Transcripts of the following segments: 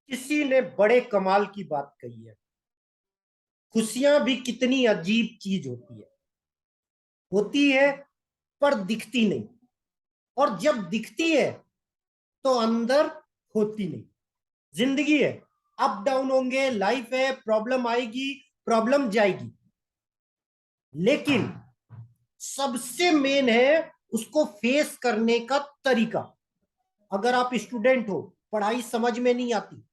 किसी ने बड़े कमाल की बात कही है। खुशियां भी कितनी अजीब चीज होती है पर दिखती नहीं। और जब दिखती है तो अंदर होती नहीं। जिंदगी है, अप डाउन होंगे, लाइफ है, प्रॉब्लम आएगी, प्रॉब्लम जाएगी। लेकिन सबसे मेन है उसको फेस करने का तरीका। अगर आप स्टूडेंट हो, पढ़ाई समझ में नहीं आती,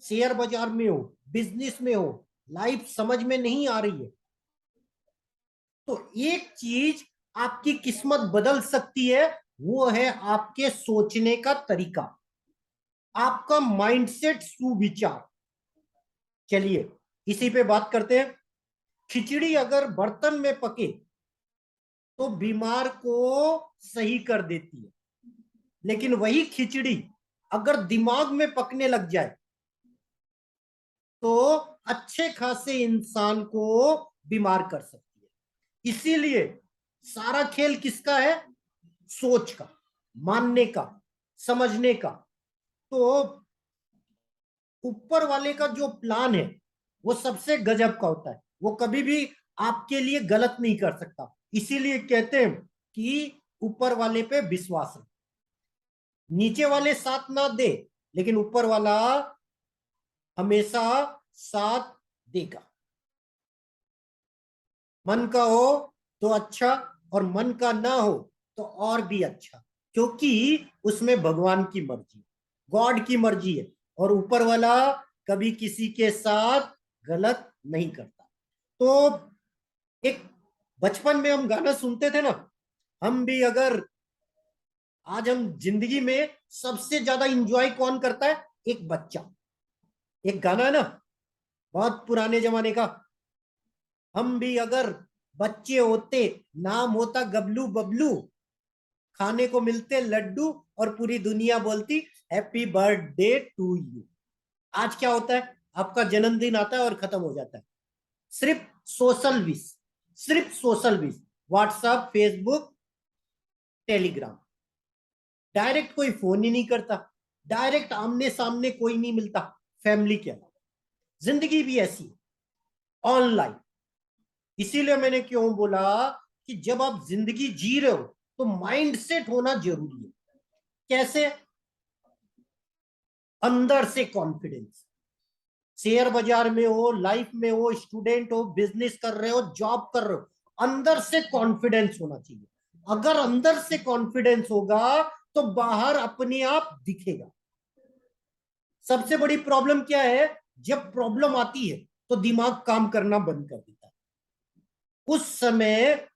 शेयर बाजार में हो, बिजनेस में हो, लाइफ समझ में नहीं आ रही है, तो एक चीज आपकी किस्मत बदल सकती है। वो है आपके सोचने का तरीका, आपका माइंडसेट, सुविचार। चलिए इसी पे बात करते हैं। खिचड़ी अगर बर्तन में पके तो बीमार को सही कर देती है, लेकिन वही खिचड़ी अगर दिमाग में पकने लग जाए तो अच्छे खासे इंसान को बीमार कर सकती है। इसीलिए सारा खेल किसका है? सोच का, मानने का, समझने का। तो ऊपर वाले का जो प्लान है वो सबसे गजब का होता है। वो कभी भी आपके लिए गलत नहीं कर सकता। इसीलिए कहते हैं कि ऊपर वाले पे विश्वास है। नीचे वाले साथ ना दे, लेकिन ऊपर वाला हमेशा साथ देगा। मन का हो तो अच्छा, और मन का ना हो तो और भी अच्छा, क्योंकि उसमें भगवान की मर्जी है, गॉड की मर्जी है। और ऊपर वाला कभी किसी के साथ गलत नहीं करता। तो एक बचपन में हम गाना सुनते थे ना, हम भी अगर आज हम जिंदगी में सबसे ज्यादा इंजॉय कौन करता है? एक बच्चा। एक गाना है ना, बहुत पुराने जमाने का, हम भी अगर बच्चे होते, नाम होता गबलू बबलू, खाने को मिलते लड्डू और पूरी दुनिया बोलती हैप्पी बर्थडे टू यू। आज क्या होता है? आपका जन्मदिन आता है और खत्म हो जाता है। सिर्फ सोशल विश, सिर्फ social wish, WhatsApp, Facebook, Telegram. Direct कोई फोन ही नहीं करता, डायरेक्ट आमने सामने कोई नहीं मिलता फैमिली के अलावा। जिंदगी भी ऐसी है, ऑनलाइन। इसीलिए मैंने क्यों बोला कि जब आप जिंदगी जी रहे हो तो माइंड सेट होना जरूरी है। कैसे? अंदर से कॉन्फिडेंस। शेयर बाजार में हो, लाइफ में हो, स्टूडेंट हो, बिजनेस कर रहे हो, जॉब कर रहे हो, अंदर से कॉन्फिडेंस होना चाहिए। अगर अंदर से कॉन्फिडेंस होगा तो बाहर अपने आप दिखेगा। सबसे बड़ी प्रॉब्लम क्या है? जब प्रॉब्लम आती है तो दिमाग काम करना बंद कर देता है। उस समय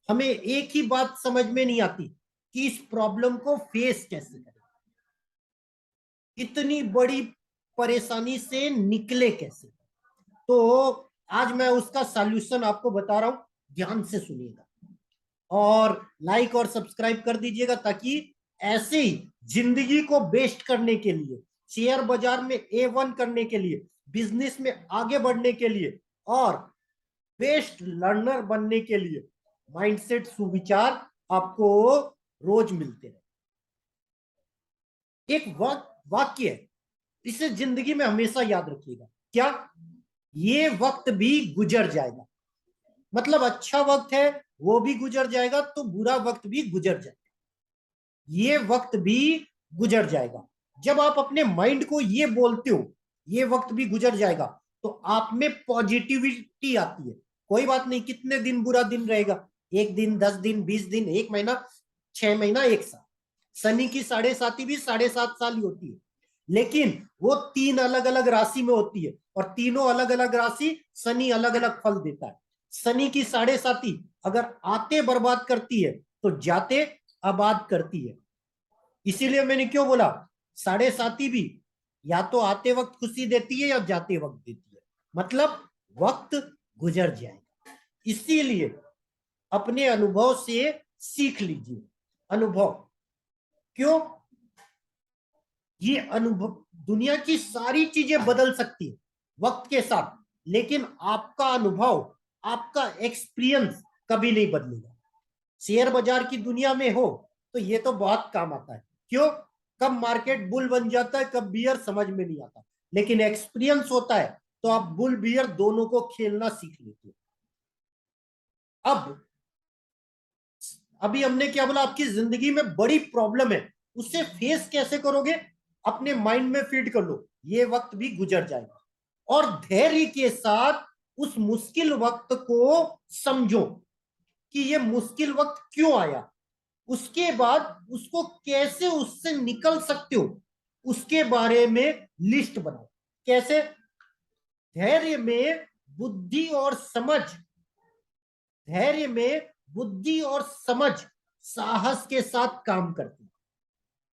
हमें एक ही बात समझ में नहीं आती कि इस प्रॉब्लम को फेस कैसे करें, इतनी बड़ी परेशानी से निकले कैसे। तो आज मैं उसका सॉल्यूशन आपको बता रहा हूं, ध्यान से सुनिएगा और लाइक और सब्सक्राइब कर दीजिएगा, ताकि ऐसे ही जिंदगी को बेस्ट करने के लिए, शेयर बाजार में A1 करने के लिए, बिजनेस में आगे बढ़ने के लिए और बेस्ट लर्नर बनने के लिए माइंडसेट, सुविचार आपको रोज मिलते रहे। एक वाक्य है, इसे जिंदगी में हमेशा याद रखिएगा। क्या? ये वक्त भी गुजर जाएगा। मतलब अच्छा वक्त है वो भी गुजर जाएगा, तो बुरा वक्त भी गुजर जाएगा। ये वक्त भी गुजर जाएगा। जब आप अपने माइंड को ये बोलते हो, ये वक्त भी गुजर जाएगा, तो आप में पॉजिटिविटी आती है। कोई बात नहीं, कितने दिन बुरा दिन रहेगा? एक दिन, 10 दिन, 20 दिन, एक महीना, 6 महीना, एक साल। शनि की 7.5 भी 7.5 साल ही होती है, लेकिन वो 3 अलग अलग राशि में होती है, और तीनों अलग अलग राशि शनि अलग अलग फल देता है। शनि की 7.5 अगर आते बर्बाद करती है तो जाते आबाद करती है। इसीलिए मैंने क्यों बोला 7.5 भी या तो आते वक्त खुशी देती है या जाते वक्त देती है। मतलब वक्त गुजर जाएगा। इसीलिए अपने अनुभव से सीख लीजिए। अनुभव क्यों? ये अनुभव, दुनिया की सारी चीजें बदल सकती है वक्त के साथ, लेकिन आपका अनुभव, आपका एक्सपीरियंस कभी नहीं बदलेगा। शेयर बाजार की दुनिया में हो तो ये तो बहुत काम आता है। क्यों? कब मार्केट बुल बन जाता है, कब बियर, समझ में नहीं आता। लेकिन एक्सपीरियंस होता है तो आप बुल बियर दोनों को खेलना सीख लेते हो। अब अभी हमने क्या बोला, आपकी जिंदगी में बड़ी प्रॉब्लम है, उससे फेस कैसे करोगे? अपने माइंड में फीड कर लो, ये वक्त भी गुजर जाएगा, और धैर्य के साथ उस मुश्किल वक्त को समझो कि ये मुश्किल वक्त क्यों आया। उसके बाद उसको कैसे उससे निकल सकते हो, उसके बारे में लिस्ट बनाओ। कैसे? धैर्य में बुद्धि और समझ, धैर्य में बुद्धि और समझ साहस के साथ काम करती है,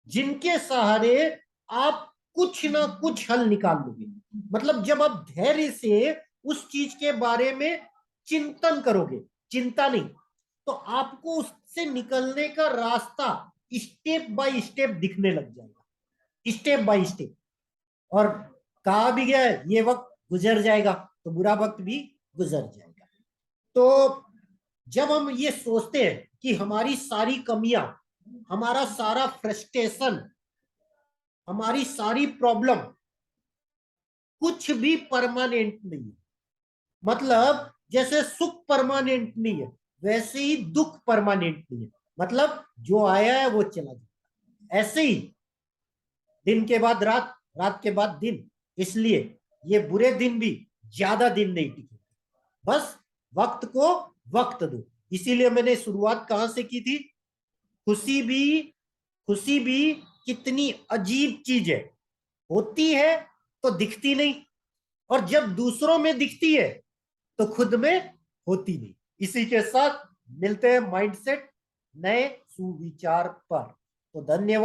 जिनके सहारे आप कुछ ना कुछ हल निकाल लोगे। मतलब जब आप धैर्य से उस चीज के बारे में चिंतन करोगे, चिंता नहीं, तो आपको उससे निकलने का रास्ता स्टेप बाय स्टेप दिखने लग जाएगा, स्टेप बाय स्टेप। और कहा भी गया है, ये वक्त गुजर जाएगा तो बुरा वक्त भी गुजर जाएगा। तो जब हम ये सोचते हैं कि हमारी सारी कमियां, हमारा सारा फ्रस्ट्रेशन, हमारी सारी प्रॉब्लम कुछ भी परमानेंट नहीं है, मतलब जैसे सुख परमानेंट नहीं है वैसे ही दुख परमानेंट नहीं है, मतलब जो आया है वो चला जाएगा। ऐसे ही दिन के बाद रात, रात के बाद दिन, इसलिए ये बुरे दिन भी ज्यादा दिन नहीं टिके, बस वक्त को वक्त दो। इसीलिए मैंने शुरुआत कहां से की थी? खुशी भी, खुशी भी कितनी अजीब चीज है, होती है तो दिखती नहीं, और जब दूसरों में दिखती है तो खुद में होती नहीं। इसी के साथ मिलते हैं माइंडसेट नए सुविचार पर। तो धन्यवाद।